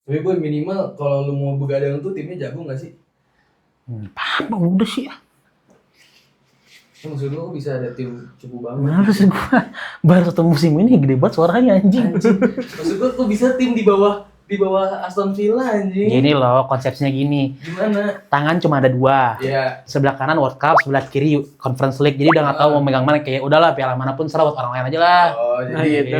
Tapi boy minimal kalau lu mau begadang tuh timnya jago nggak sih? Apa udah sih ya? Maksud lu kok bisa ada tim cukup banget? Males gua. Baru satu musim ini gede banget suaranya anjing. Maksud gua kok bisa tim di bawah Aston Villa anjing? Gini loh, konsepsinya gini. Gimana? Tangan cuma ada dua. Iya. Sebelah kanan World Cup, sebelah kiri Conference League. Jadi udah nggak tahu mau megang mana. Kayak udahlah piala manapun serah buat orang lain aja lah. Oh, jadi gitu.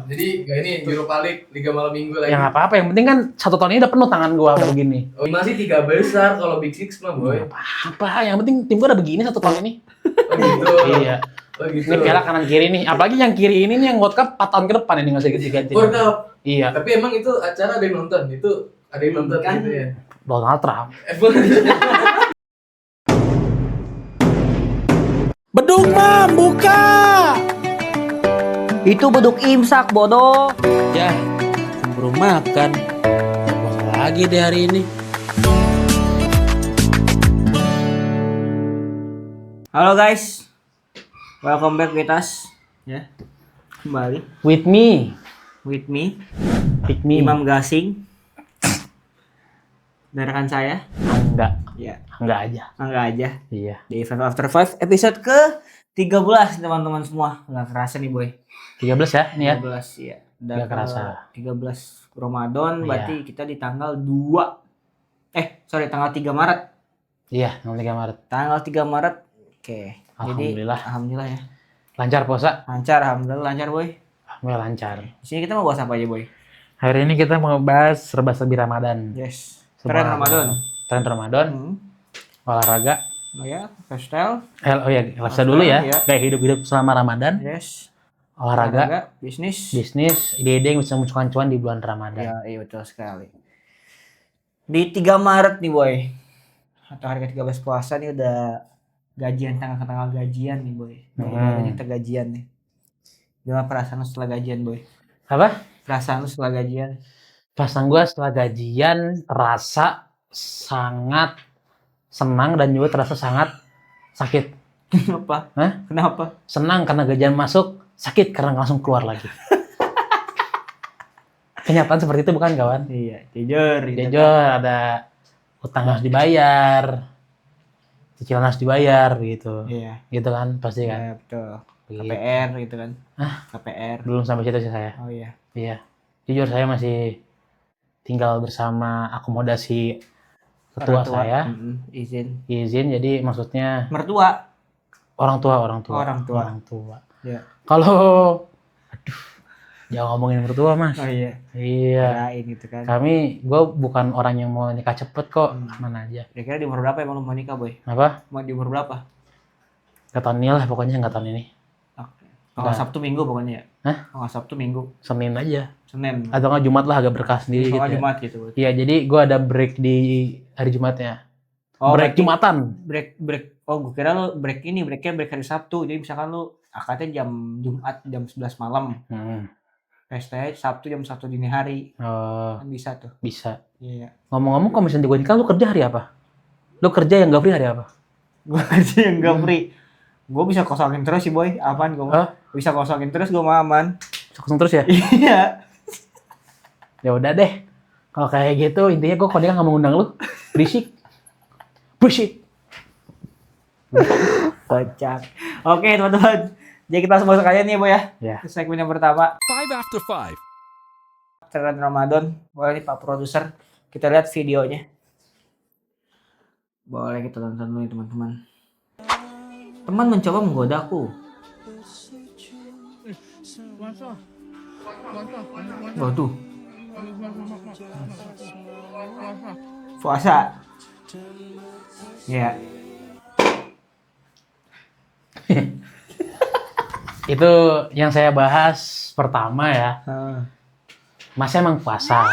Jadi ini Europa League, Liga Malam Minggu lagi. Ya nggak apa-apa. Yang penting kan satu tahun ini udah penuh tangan gua kayak begini. Oh, masih 3 besar kalau Big Six mah boy. Apa? Yang penting tim gua udah begini satu tahun ini. Oh gitu. Iya. Oh gitu. Ini piala kanan kiri nih. Apalagi yang kiri ini nih yang World Cup 4 tahun ke depan ini nggak usah ganti-ganti. World Cup. Iya. Tapi emang itu acara ada yang nonton? Itu ada yang nonton Kan. gitu ya? Donald Trump. Bedung mam buka. Itu beduk imsak bodoh. Ya, keburu makan. Apa lagi deh hari ini? Halo guys, welcome back with us. Ya, kembali With me. with me, Pick me. Imam Gasing. Dan rekan saya, Enggak. ya, Enggak aja. Angga aja. Iya. Di Five After Five episode ke 13 teman-teman semua. Nggak kerasa nih boy. 13 ya ini ya. 13 ya. Nggak kerasa. 13 Ramadan, Iya. berarti kita di tanggal 2. Tanggal 3 Maret. Iya, 3 Maret. Tanggal 3 Maret. Oke. Alhamdulillah. Jadi, alhamdulillah ya. Lancar puasa? Lancar, alhamdulillah lancar boy. Alhamdulillah lancar. Di sini kita mau bahas apa aja boy? Hari ini kita mau bahas serba-serbi Ramadan. Yes. Semua Tren Ramadan. Tren Ramadan, olahraga. Oh ya, lifestyle. Oh ya, lifestyle dulu ya. Iya. Kayak hidup-hidup selama Ramadan, Yes. olahraga, Bisnis. bisnis, ide-ide yang bisa munculkan cuan di bulan Ramadan. Ya, iya betul sekali. Di 3 Maret nih boy. Atau hari ke-13 puasa nih udah gajian, tanggal gajian nih boy. Baru kita gajian nih. Gimana perasaan lu setelah gajian boy? Apa? Perasaan lu setelah gajian? Pasang gua setelah gajian terasa sangat senang dan juga terasa sangat sakit. Kenapa? Hah? Kenapa? Senang karena gajian masuk, sakit karena langsung keluar lagi. Kenyataan seperti itu bukan kawan? Iya, jujur. gitu Jujur ada utang harus dibayar, cicilan harus dibayar gitu. Iya. Gitu kan pasti kan. Iya, betul. Begitu. KPR gitu kan. Hah? KPR. Belum sampai situ sih saya. Oh iya. Iya. Jujur saya masih tinggal bersama akomodasi ketua Orang tua. saya. Izin. Izin jadi maksudnya Mertua. orang tua. Orang tua. Iya. Kalau aduh jangan ngomongin mertua mas. Oh iya. Iya. Kirain gitu kan. Gue bukan orang yang mau nikah cepet kok. Mana aja. Kira-kira di umur berapa emang lu mau nikah boy? Apa? Mau di umur berapa? Gak tahun ini lah pokoknya nggak tahun ini. Oke. Kalau nggak Nah. Sabtu Minggu pokoknya ya? Hah? Kalau nggak Sabtu Minggu. Senin aja. Senin. Atau nggak Jumat lah agak berkah sendiri Kalau gitu. Ya. Jumat gitu. Iya jadi gue ada break di hari Jumatnya. Oh, break berarti Jumatan. Break. Oh, gue kira lu breaknya break hari Sabtu. Jadi misalkan lu akadnya jam Jumat jam 11 malam. Pestanya Sabtu jam 1 dini hari. Oh, Kan bisa tuh. bisa. Iya. Ngomong-ngomong kalau misalnya gue nikah lu kerja hari apa? Lu kerja yang gak free hari apa? Gue aja yang gak free. Gue bisa kosongin terus sih boy. Aman gue. Hah? Bisa kosongin terus gue mah aman. Kosong terus ya? Iya. Ya udah deh. Kalau kayak gitu intinya gue kalau nikah nggak mau ngundang lu. Berisik. Kocak. Oke teman-teman. Jadi kita langsung masuk aja nih boy ya. Ya. Ke segmen yang pertama. 5 after 5. Tren Ramadan. Boleh nih Pak Produser. Kita lihat videonya. Boleh kita tonton dulu nih teman-teman. Teman mencoba menggodaku. Waduh. Puasa. Ya. Itu yang saya bahas pertama ya. Mas emang puasa.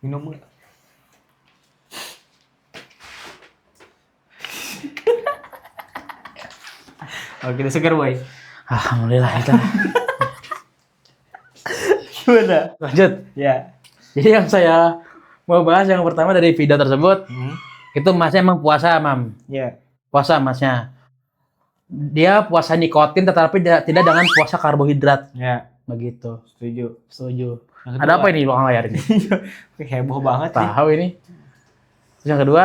Minum nggak? Oke, udah segar boy. Alhamdulillah itu. Gimana? Lanjut. Ya. Jadi yang saya mau bahas yang pertama dari video tersebut itu masnya emang puasa, Mam. Ya. Puasa masnya. Dia puasa nikotin tetapi tidak dengan puasa karbohidrat. Ya. Begitu. Setuju. Setuju. Yang Ada apa ini di belakang layar ini? Heboh banget nih. Tahu ini. Terus yang kedua,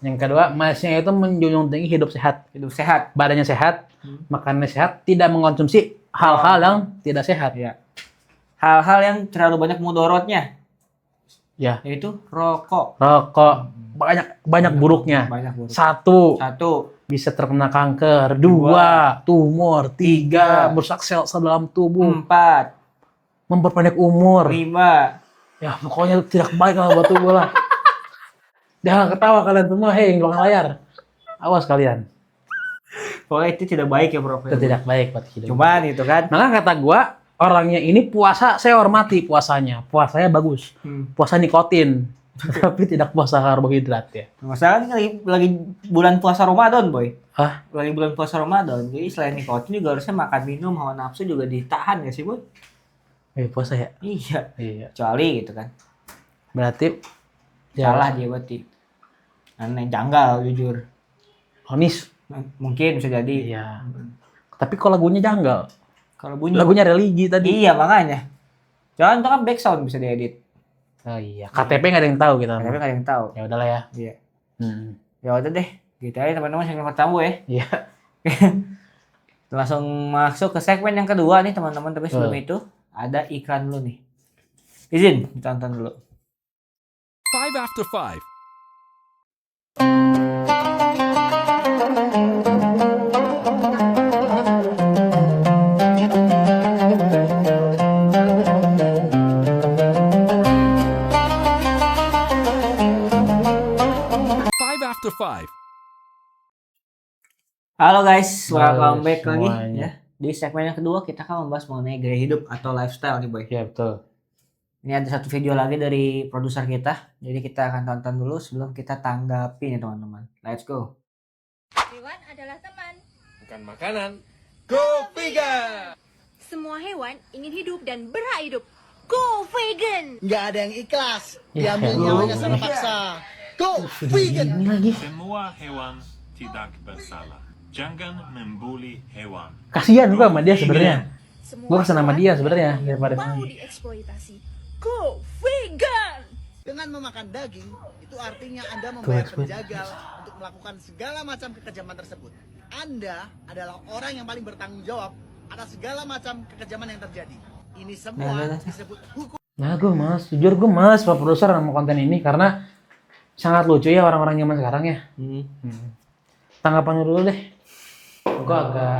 Yang kedua, Masnya itu menjunjung tinggi hidup sehat. hidup sehat. Badannya sehat, makannya sehat, tidak mengkonsumsi hal-hal yang tidak sehat. Ya. Hal-hal yang terlalu banyak mudorotnya, Ya, yaitu rokok. rokok banyak buruknya. Banyak buruk. Satu, Satu, bisa terkena kanker. Dua, tumor. Tiga, merusak sel-sel dalam tubuh. 4, Memperpendek umur. 5. Ya, pokoknya tidak baik lah buat tubuh lah. Jangan ketawa kalian semua, hei, yang belakang layar. Awas kalian. Pokoknya itu tidak baik ya bro. Itu tidak baik buat hidup. Cuman itu kan. Maka kata gua, orangnya ini puasa, saya hormati puasanya. Puasanya bagus. Puasa nikotin. Tapi tidak puasa karbohidrat ya. Masalah ini lagi bulan puasa Ramadan boy. Hah? Lagi bulan puasa Ramadan. Jadi selain nikotin juga harusnya makan minum, hawa nafsu juga ditahan gak sih boy? Puasa ya? Iya. Iya. Kecuali gitu kan. Berarti Salah dia berarti. Aneh, janggal jujur. Onis. Mungkin bisa jadi. Iya. Tapi kok lagunya janggal? Kalau bunyi. Lagunya religi tadi. Iya makanya. Jangan itu kan background bisa diedit. Oh iya. KTP nggak ada yang tahu kita. Tapi nggak ada yang tahu. Ya udahlah ya. Iya. Hmm. Ya udah deh. Gitu aja teman-teman segmen pertama ya. Iya. Langsung masuk ke segmen yang kedua nih teman-teman. Tapi sebelum Betul. itu ada iklan dulu nih. Izin tonton dulu. 5 after 5. After 5. Halo guys, welcome Halo back lagi semuanya. ya. Di segmen yang kedua kita akan membahas mengenai gaya hidup atau lifestyle nih boy. Iya betul. Ini ada satu video lagi dari produser kita. Jadi kita akan tonton dulu sebelum kita tanggapi nih teman-teman. Let's go. Hewan adalah teman. Bukan makanan. Semua hewan ingin hidup dan berhak hidup. Go vegan! Nggak ada yang ikhlas, Ya, diambil ya. nyawanya secara paksa. Go vegan. Ini lagi. Semua hewan tidak bersalah. Jangan membuli hewan. Kasihan gua sama dia sebenarnya. Semua Gua kesana sama hewan dia sebenarnya yang daripada mau sama. dieksploitasi. Go vegan! Dengan memakan daging, itu artinya Anda membayar Betul. penjagal untuk melakukan segala macam kekejaman tersebut. Anda adalah orang yang paling bertanggung jawab atas segala macam kekejaman yang terjadi. Ini semua disebut hukum. Nah, jujur gue mas, Pak Produser sama konten ini karena sangat lucu ya orang-orang zaman sekarang ya. Tanggapannya dulu deh. Gue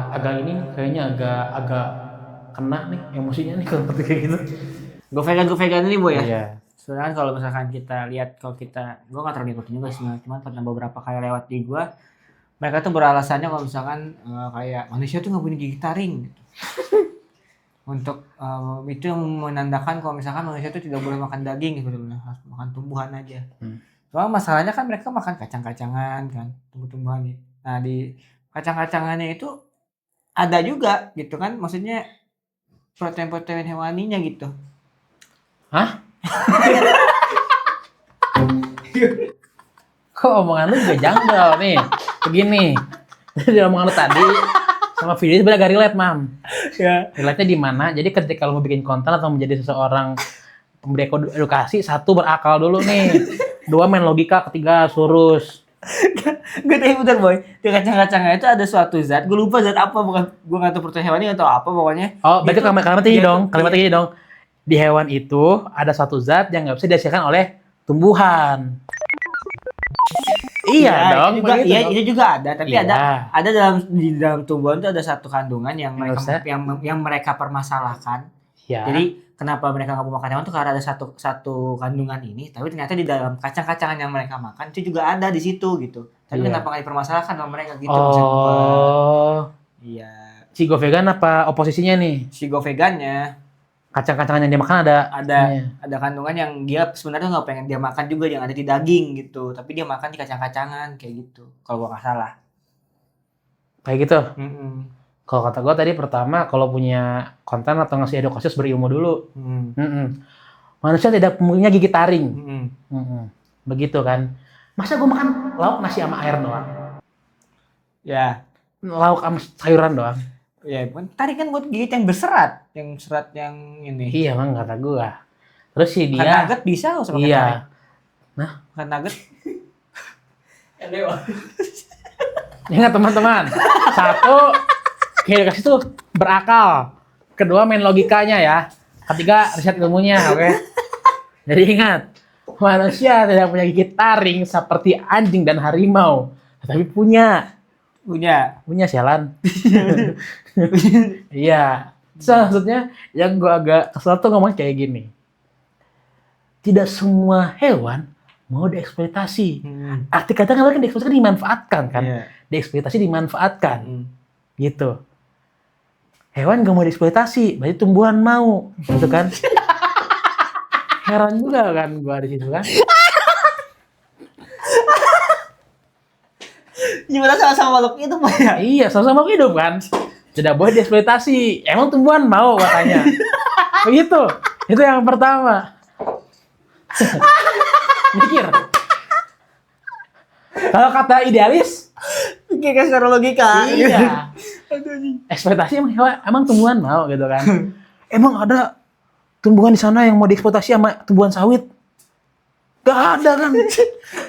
agak ini kayaknya agak kena nih emosinya nih kalau seperti kayak gitu. Go vegan ini boy ya. Iya. Sebenarnya kalau misalkan kita lihat gue nggak terlalu ngikutin juga sih, cuman pernah beberapa kali lewat di gue, mereka tuh beralasannya kalau misalkan kayak manusia tuh nggak punya gigi taring gitu. Untuk itu yang menandakan kalau misalkan manusia itu tidak boleh makan daging sebetulnya, harus makan tumbuhan aja. Cuma masalahnya kan mereka makan kacang-kacangan kan, tumbuh-tumbuhan. Nah di kacang-kacangannya itu ada juga gitu kan, maksudnya protein-protein hewaninya gitu. Hah? Kok omongan lu juga janggal nih. Begini. Dari omongan lu tadi sama video sebenarnya agak relate, Mam. Ya. Relate-nya di mana? Jadi ketika lu mau bikin konten atau menjadi seseorang pemberi edukasi, satu berakal dulu nih. Dua main logika, ketiga surus. Gue tanya bentar boy, di kacang-kacangnya itu ada suatu zat, gue lupa zat apa, bukan gue nggak tahu protein hewani atau apa pokoknya. Oh, berarti Itu- kalimat ini dia dong, tuh- kalimat ini dong. Di hewan itu ada suatu zat yang nggak bisa dihasilkan oleh tumbuhan. Iya Ya, dong, itu juga, begitu iya, dong. itu juga ada, tapi Iya. ada di dalam tumbuhan itu ada satu kandungan yang mereka Maksudnya? yang mereka permasalahkan. Ya. Jadi kenapa mereka nggak mau makan hewan tuh karena ada satu kandungan ini, tapi ternyata di dalam kacang-kacangan yang mereka makan itu juga ada di situ gitu. Tapi Iya. kenapa nggak dipermasalahkan sama mereka gitu? maksud gua. Oh, Iya. si go vegan apa oposisinya nih? Si go vegannya Kacang-kacangan yang dia makan ada. ada kandungan yang dia sebenarnya nggak pengen dia makan juga yang ada di daging gitu, tapi dia makan di kacang-kacangan kayak gitu. Kalau gua nggak salah. Kayak gitu. Mm-mm. Kalau kata gue tadi pertama kalau punya konten atau ngasih edukasi harus berilmu dulu. Manusia tidak punya gigi taring. Mm-mm. Begitu kan. Masa gue makan lauk nasi sama air doang? Ya. Lauk sama sayuran doang? Ya, tadi kan buat gigit yang berserat, yang serat yang ini. Iya, emang kata gua. Terus sih Makan dia nugget bisa nggak usah pakai iya. tarik. Nah, Makan nugget. ingat teman-teman. Satu, edukasi itu berakal. Kedua, main logikanya ya. Ketiga, riset ilmunya, oke? Jadi ingat, manusia tidak punya gigi taring seperti anjing dan harimau, tapi punya sialan. Iya. Maksudnya yang gua agak kesel tuh ngomong kayak gini. Tidak semua hewan mau dieksploitasi. Arti kata kan dieksploitasi kan dimanfaatkan kan. Iya. Dieksploitasi dimanfaatkan. Gitu. Hewan gak mau dieksploitasi, berarti tumbuhan mau, gitu kan? Heran juga kan gua di situ kan. Gimana sama-sama makhluk itu Pak ya? Iya, sama-sama hidup kan. Tidak boleh dieksploitasi. Emang tumbuhan mau katanya. Begitu. Itu yang pertama. Mikir. Kalau kata idealis, Pikirkan secara logika. iya. Eksploitasi emang tumbuhan mau gitu kan. Emang ada tumbuhan di sana yang mau dieksploitasi sama tumbuhan sawit? Gak ada kan.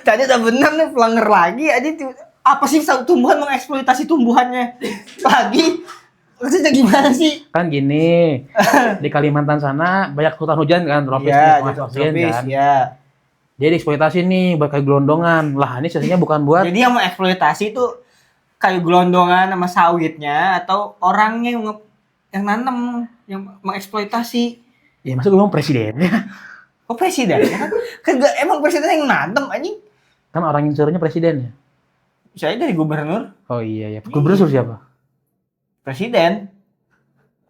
Tadi udah bener nih pelanggar lagi aja. Apa sih tumbuhan mengeksploitasi tumbuhannya lagi? Maksudnya gimana sih? Kan gini, di Kalimantan sana banyak hutan hujan kan, tropis Iya, nih, tropis, kan. ya. Dia dieksploitasi nih buat kayu gelondongan. Lah ini sebenarnya bukan buat. Jadi yang mengeksploitasi itu kayu gelondongan sama sawitnya atau orangnya yang nanam yang mengeksploitasi. Ya maksud gue ngomong presidennya. Oh presiden kan? Kan gak, emang presiden yang nanam anjing. Kan orang yang suruhnya presidennya. Saya dari gubernur, Oh iya ya. Gubernur suruh siapa? presiden.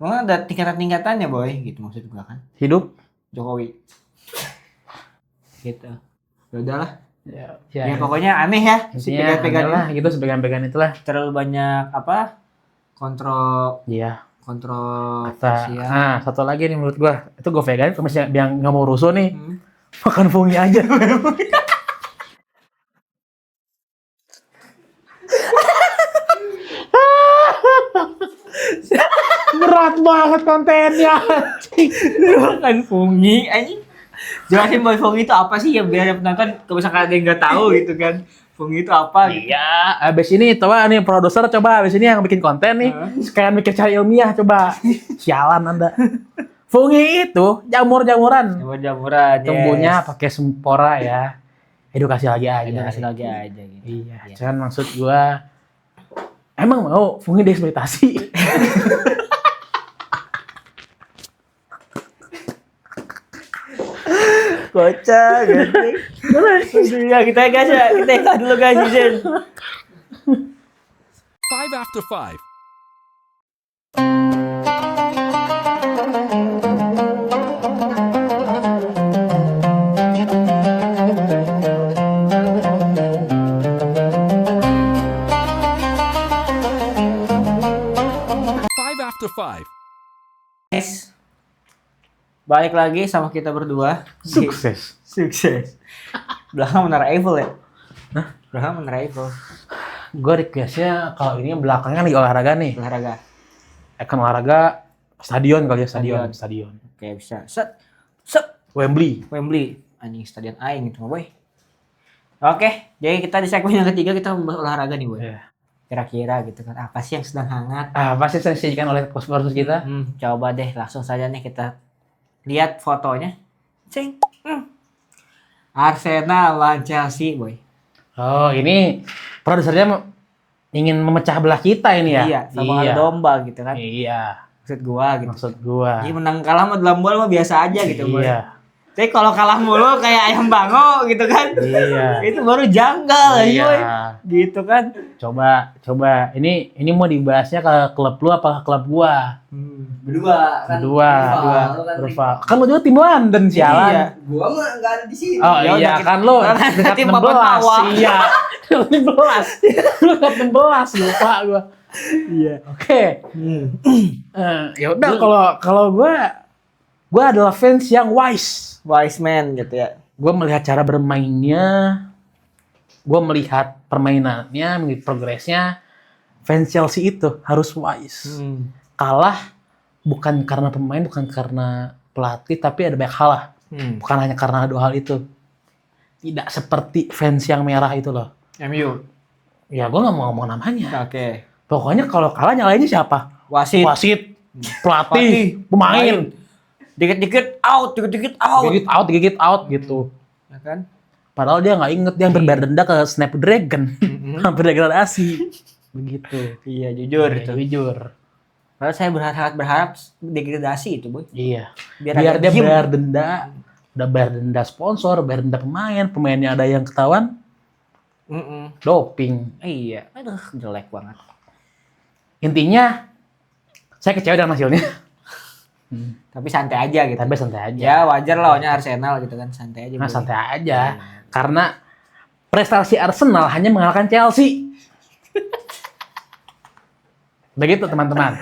Memang ada tingkatan-tingkatannya boy, gitu maksud gua kan. Hidup? Jokowi. Gitu. Ya udahlah. Ya, Ya pokoknya aneh ya si intinya pegan-pegan adalah ini. gitu sebagian-bagian itulah. Terlalu banyak apa? Kontrol Iya. kontroversial. Nah, satu lagi nih menurut gua. Itu gue vegan kalau misalnya yang nggak mau rusuh nih, Hmm. makan fungi aja. Berat banget kontennya. Makan fungi anjing. Jelasin boy fungi itu apa sih ya biar yang penonton kalau misalkan ada yang nggak tahu gitu kan. Fungi itu apa gitu. Iya, abis ini coba nih produser coba abis ini yang bikin konten nih, sekalian mikir cara ilmiah coba. Sialan Anda. Fungi itu jamur-jamuran. Jamur-jamuran. Tumbuhnya pakai spora ya. Edukasi lagi aja. Edukasi lagi aja gitu. Iya, cuman maksud gua emang mau fungi dieksploitasi. Kocak gitu. Ya kita guys ya, kita ikat dulu guys izin. 5 after 5. After 5. Guys, balik lagi sama kita berdua. Sukses. Sukses. Belakang Menara Eiffel ya? Hah? Belakang Menara Eiffel. Gue requestnya kalau ini belakangnya lagi olahraga nih. Olahraga. Akan olahraga stadion kali ya, stadion. Oke, bisa. Set. Wembley. Wembley. Anjing stadion aing gitu, boy. Oke, jadi kita di segmen yang ketiga kita membahas olahraga nih, boy. Yeah. Kira-kira gitu kan, apa sih yang sedang hangat? Pasti yang disajikan oleh sponsor kita. Coba deh, langsung saja nih kita lihat fotonya. Cing. Arsenal lawan Chelsea, boy. Oh, ini produsernya ingin memecah belah kita ini ya? Iya, sama ada domba gitu kan. Iya. Maksud gua gitu. Maksud gua. Jadi menang kalah mah dalam bola mah biasa aja gitu, boy. Iya. Tapi kalau kalah mulu kayak ayam bango gitu kan. Iya. Itu baru janggal aja, Iya. boy. Gitu kan. Coba. Ini mau dibahasnya ke klub lu apa ke klub gua? Berdua kan. Rival. Kan lu juga tim London sialan. Iya. Gua mah enggak ada di sini. Oh Ya iya udah, kan lu peringkat tim 16. papan bawah. Iya. 16. Lu peringkat 16 lupa gua. Iya. Oke. Ya udah kalau gua adalah fans yang Wise man gitu ya. Gua melihat cara bermainnya, gua melihat permainannya, melihat progresnya. fans Chelsea itu harus wise. Kalah bukan karena pemain, bukan karena pelatih, tapi ada banyak hal lah. Bukan hanya karena 2 hal itu. Tidak seperti fans yang merah itu loh. MU. Ya gue nggak mau ngomong namanya. Oke. Pokoknya kalau kalah nyalainnya siapa? Wasit. Wasit, pelatih, pemain. Dikit-dikit out, dikit-dikit out. Gigit out gitu. Ya kan? Padahal dia nggak inget, dia hampir bayar denda ke Snapdragon. Hampir degradasi. Begitu. Iya, jujur Iya, itu. jujur. Padahal saya sangat berharap degradasi itu, Boy. Iya. Biar Biar agak dia diem. bayar denda. Udah bayar denda sponsor, bayar denda pemain. Pemainnya ada yang ketahuan doping. Iya. Aduh, jelek banget. Intinya, saya kecewa dengan hasilnya. Tapi santai aja gitu. Tapi santai aja. Ya wajar lawannya Arsenal gitu kan, santai aja. Nah, Boy. santai aja. Karena prestasi Arsenal hanya mengalahkan Chelsea. Begitu teman-teman.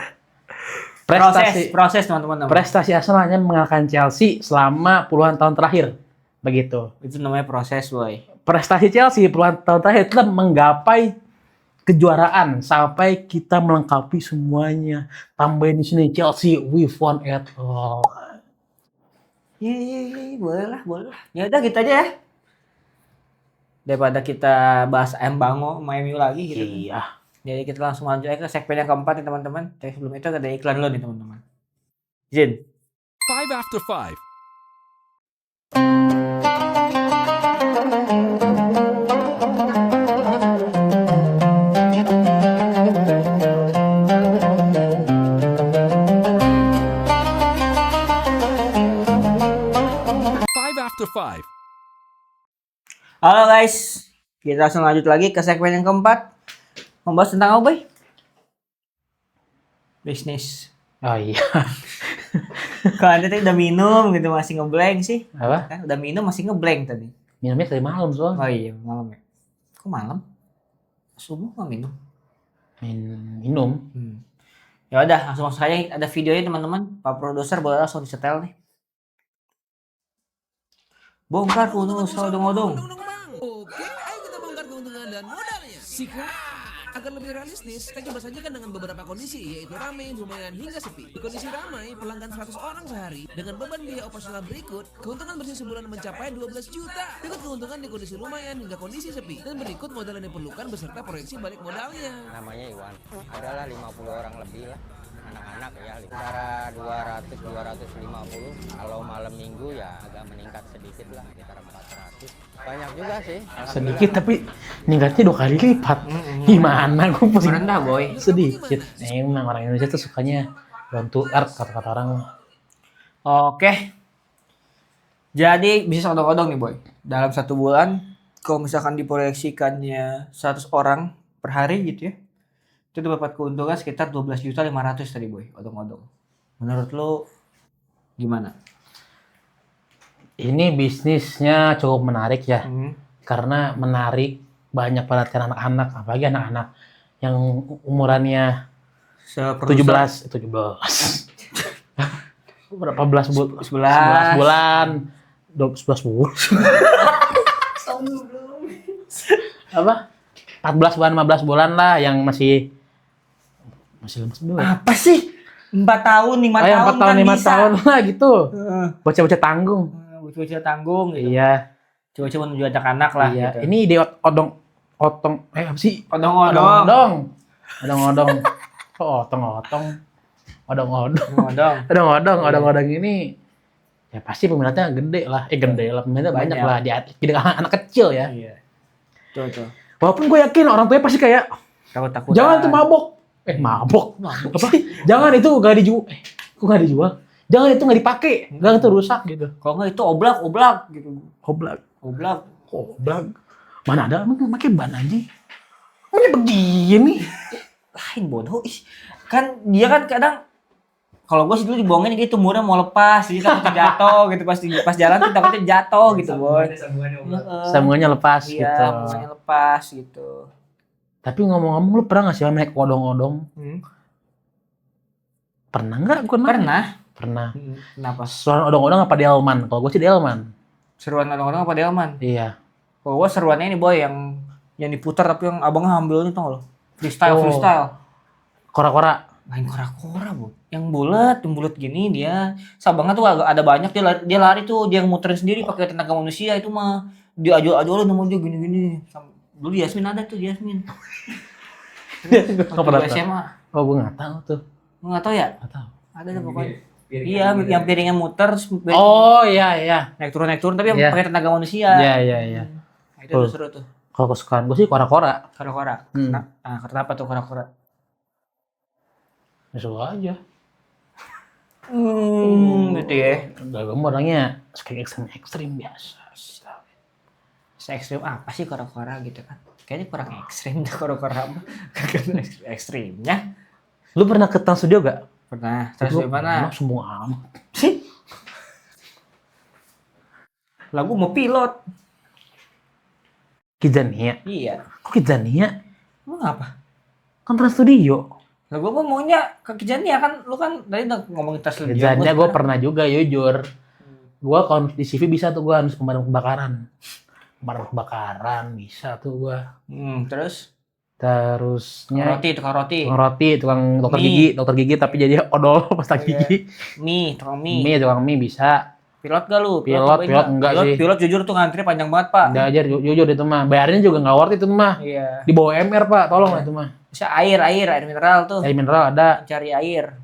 Proses teman-teman. Prestasi Arsenal hanya mengalahkan Chelsea selama puluhan tahun terakhir. Begitu. Itu namanya proses, Boy. Prestasi Chelsea puluhan tahun terakhir telah menggapai kejuaraan sampai kita melengkapi semuanya. Tambahin di sini Chelsea, we've won it all. Iya, boleh lah. Ya udah gitu aja ya. Daripada kita bahas ayam bango sama MU lagi gitu. Iya. Jadi kita langsung lanjut aja ke segmen yang keempat nih teman-teman. Tapi sebelum itu ada iklan dulu nih teman-teman. Jin. 5 after 5. After 5. Halo guys, kita langsung lanjut lagi ke segmen yang keempat. Membahas tentang apa, Boy? Bisnis. Oh iya. Kalau anda tadi udah minum gitu masih ngeblank sih. Apa? Kan udah minum masih ngeblank tadi. Minumnya tadi malam soalnya. Oh iya, malam ya. Kok malam? Subuh nggak minum? Minum. Ya udah, langsung masuk aja. Ada videonya teman-teman. Pak produser boleh langsung disetel nih. Bongkar keuntungan usaha odong-odong. Oke, ayo kita bongkar keuntungan dan modalnya. Agar lebih realistis, kita coba sajikan dengan beberapa kondisi, yaitu ramai, lumayan, hingga sepi. Di kondisi ramai, pelanggan 100 orang sehari, dengan beban biaya operasional berikut, keuntungan bersih sebulan mencapai 12 juta. Berikut keuntungan di kondisi lumayan hingga kondisi sepi. Dan berikut modal yang diperlukan beserta proyeksi balik modalnya. Namanya Iwan, adalah 50 orang lebih lah. Anak-anak ya, antara 200-250. Kalau malam minggu ya agak meningkat sedikit lah, sekitar 400. Banyak juga sih. Sedikit tapi meningkatnya 2 kali lipat. Gimana gue pusing. Rendah, Boy. Sedikit. Emang orang Indonesia tuh sukanya bantu kata-kata orang. Oke. Jadi bisnis odong-odong nih, Boy. Dalam 1 bulan, kalau misalkan diproyeksikannya 100 orang per hari gitu ya, itu dapat keuntungan sekitar 12.500.000 tadi, Boy, odong-odong. Menurut lo gimana? Ini bisnisnya cukup menarik ya. Karena menarik banyak perhatian anak-anak, apalagi anak-anak yang umurannya 17. Berapa belas bulan? 11 bulan. 11 bulan. Apa? 14 bulan, 15 bulan lah yang masih lemes dulu. Apa sih? 4 tahun, 5 tahun 4 tahun, kan 5 bisa. tahun lah gitu. Bocah-bocah tanggung. Bocah-bocah tanggung gitu. Iya. Coba-coba menuju anak-anak lah Iya. gitu. Ini ide otong apa sih? Odong-odong. Odong-odong. Oh, otong-otong. Odong-odong. Odong. Odong-odong ini ya pasti peminatnya gede lah. Gede lah, peminatnya banyak lah di anak kecil ya. Iya. Tuh. Walaupun gue yakin orang tuanya pasti kayak Takut-takutan. jangan itu mabok. Mabok. Apa? Jangan itu gak dijual. Kok gak dijual? Jangan itu gak dipakai. Jangan itu rusak gitu. Kalau nggak itu oblak gitu. Oblak. Mana ada emang pakai ban aja. Mana begini? Lain bodoh. Kan dia kan kadang kalau gue sih dulu dibohongin gitu murah mau lepas jadi takutnya jatuh gitu pas jalan tuh takutnya jatuh gitu, Boy. Sambungannya lepas Iya, gitu. sambungannya lepas gitu. Tapi ngomong-ngomong lu pernah gak sih naik odong-odong? Pernah nggak? Pernah. Kenapa? Seruan odong-odong apa delman? Kalau gue sih delman. Seruan odong-odong apa delman? Iya. Kalau gue seruannya ini, Boy, yang diputar tapi yang abangnya ambilnya tuh lo. Freestyle. Kora-kora. Main kora-kora, Bu. Yang bulat gini dia. Sabangnya tuh ada banyak dia lari tuh, dia muterin sendiri pakai tenaga manusia itu mah. Dia ajol-ajolin namanya gini-gini. Dulu Yasmin ada tuh, Yasmin. Nggak pernah tahu. SMA. Oh, gue nggak tahu tuh. Lu nggak tahu ya? Nggak tahu. Ada tuh pokoknya. Iya, yang piringnya muter terus Oh iya. naik turun tapi yang Iya. pakai tenaga manusia. Iya. Nah, itu tuh seru tuh. Kalau kesukaan gue sih kora-kora. Kora-kora. Nah, kenapa tuh kora-kora? Seru aja. Gitu ya. Enggak, gue orangnya suka ekstrim biasa. Se-ekstrim apa sih kora-kora gitu kan? Kayaknya kurang ekstrim dah kora-kora apa. Kagak ekstrimnya. Lu pernah ke Trans Studio gak? Pernah. Terus di mana? Semua amat. Sih. Lagu mau pilot. Kidzania. Iya. Kok Kidzania? Lu ngapa? Kan Trans Studio. Lah gua maunya ke Kidzania kan, lu kan tadi udah ngomongin tas studio. Kidzania gue pernah juga jujur. Gue kalau di CV bisa tuh gue harus pemadam kebakaran. Pemadam kebakaran bisa tuh gue. Terusnya Tukang roti. Tukang dokter gigi tapi jadi odol pas gigi. Tukang mie bisa. Pilot gak lu? Pilot enggak sih. Pilot jujur tuh ngantri panjang banget, Pak. Enggak aja jujur itu mah. Bayarnya juga enggak worth itu mah. Iya. Di bawah MR, Pak. Tolong lah itu mah. Bisa air mineral tuh. Air mineral ada. Cari air.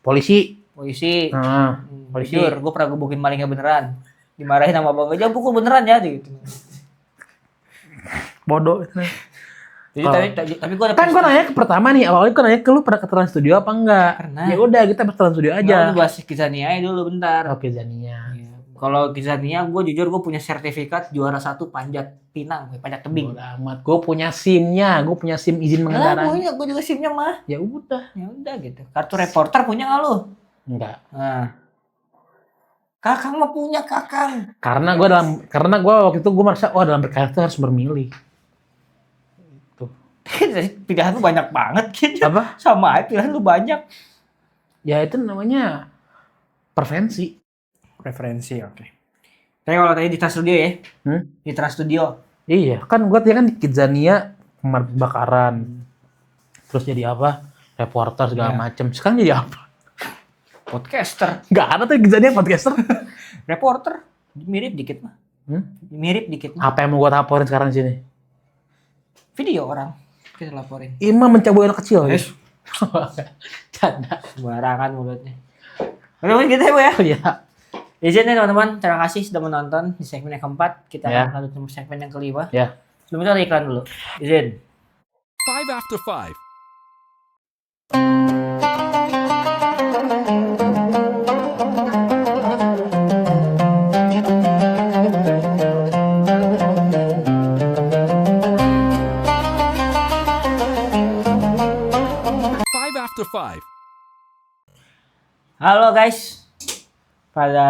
Polisi. Polisi, Jujur, gue pernah gebukin malingnya beneran. Dimarahin sama abang aja, pukul beneran ya gitu. Bodoh. Tapi gue ada kan gue nanya ke pertama nih, awalnya gue nanya ke lu pernah ke Trans Studio apa enggak? Pernah. Ya udah kita ke Trans Studio aja. Lu bahas Kidzania dulu bentar. Oke, Kidzania. Kalau Kidzania, gue jujur gue punya sertifikat juara 1 panjat pinang, panjat tebing. Bodoh amat, gue punya SIM-nya, gue punya SIM izin mengendarai. Gue juga SIM-nya mah. Ya udah Gitu. Kartu reporter punya nggak lu? Enggak. Nah. Kakang mah punya kakang. Karena gue waktu itu gue merasa dalam berkarya itu harus bermilih. Pilihan lu banyak banget gitu. Apa? Sama aja pilihan lu banyak. Ya itu namanya preferensi. Oke. Tapi kalau tadi di Trans Studio ya? Di Trans Studio. Iya, kan gue kan di Kidzania kebakaran. Terus jadi apa? Reporter segala macem. Sekarang jadi apa? Podcaster. Nggak ada tuh Kidzania podcaster. Reporter. Mirip dikit mah. Apa yang mau gue laporin sekarang di sini? Video orang. Kita laporin. Ima mencabut anak kecil. Yes. Canda. Sembarangan mulutnya. Oke, gitu ya, Bu ya? Iya. Izin ya teman-teman, terima kasih sudah menonton di segmen yang keempat. Kita Ya. akan lanjut ke segmen yang kelima. Ya. Sebelum itu ada iklan dulu. Izin. 5 after 5. After 5. Halo guys. Pada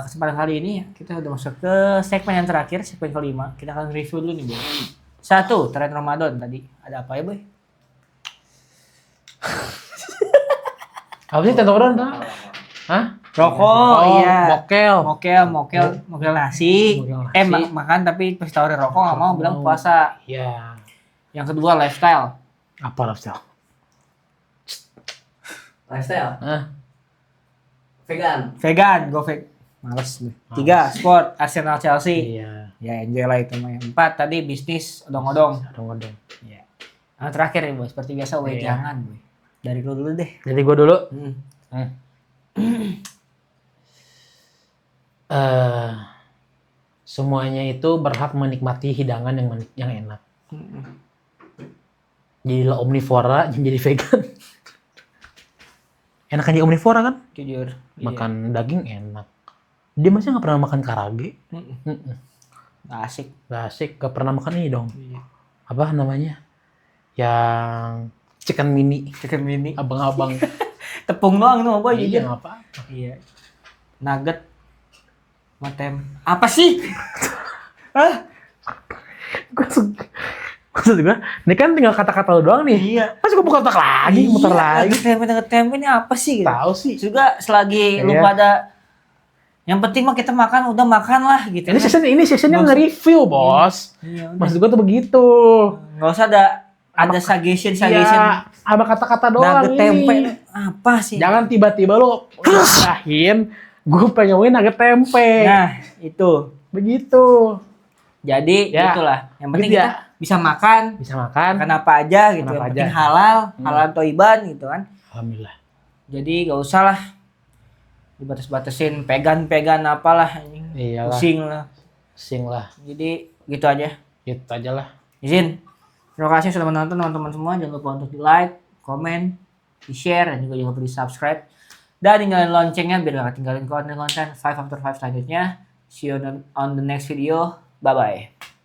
kesempatan kali ini kita udah masuk ke segmen yang terakhir, segmen kelima. Kita akan review dulu nih, Boy. 1, tren Ramadan tadi. Ada apa ya, Boy? Apa sih tentoran? Hah? Rokok, iya. Mokel nasi. nasi. Makan tapi pas tawarin rokok nggak mau, bilang puasa. Iya. Yang kedua lifestyle. Apa lifestyle? Lifestyle. Vegan, go vegan. Males deh. 3, sport, Arsenal Chelsea. Iya. Ya enjoy lah itu mah. 4 tadi bisnis, odong-odong. Odong-odong. Iya. Nah, terakhir nih, Boy. Seperti biasa, jangan, Boy. Dari lu dulu deh. Jadi gue dulu. Semuanya itu berhak menikmati hidangan yang enak. Jadilah omnivora, jangan jadi vegan. Enak aja omnivora kan? Jujur. Makan daging enak. Dia masih nggak pernah makan karage. Nggak asik. Nggak asik, nggak pernah makan ini dong. Apa namanya? Yang chicken mini. Abang-abang. Tepung doang tuh apa Iya, aja. apa? Iya. Nugget. Matem. Apa sih? Maksud gue, ini kan tinggal kata-kata lu doang nih. Iya. Masih gue buka otak lagi, muter lagi. Tempe ini apa sih? Gitu. Tahu sih. Juga selagi lu pada yang penting mah kita makan, udah makan lah gitu. Ini sessionnya nge-review, bos. Iya, maksud gue tuh begitu. Nggak usah ada ada suggestion Iya, sama kata-kata doang nugget tempe ini. apa sih? Jangan tiba-tiba lo ngerasain gue pengen nyobain nugget tempe. Nah, itu. Begitu. Jadi Ya, itulah. Yang penting gitu kita ya. bisa makan, Bisa makan. makan apa aja gitu. Makan Yang apa penting aja. halal, halal toiban gitu kan. Alhamdulillah. Jadi gak usah lah dibatas-batasin pegan-pegan apalah anjing. Iyalah. Pusing lah. Sing lah. Jadi gitu aja. Gitu aja lah. Izin. Terima kasih sudah menonton teman-teman semua. Jangan lupa untuk di like, komen, di share, dan juga jangan lupa di subscribe. Dan tinggalin loncengnya biar gak ketinggalin konten-konten 5 after 5 selanjutnya. See you on the next video. Bye-bye.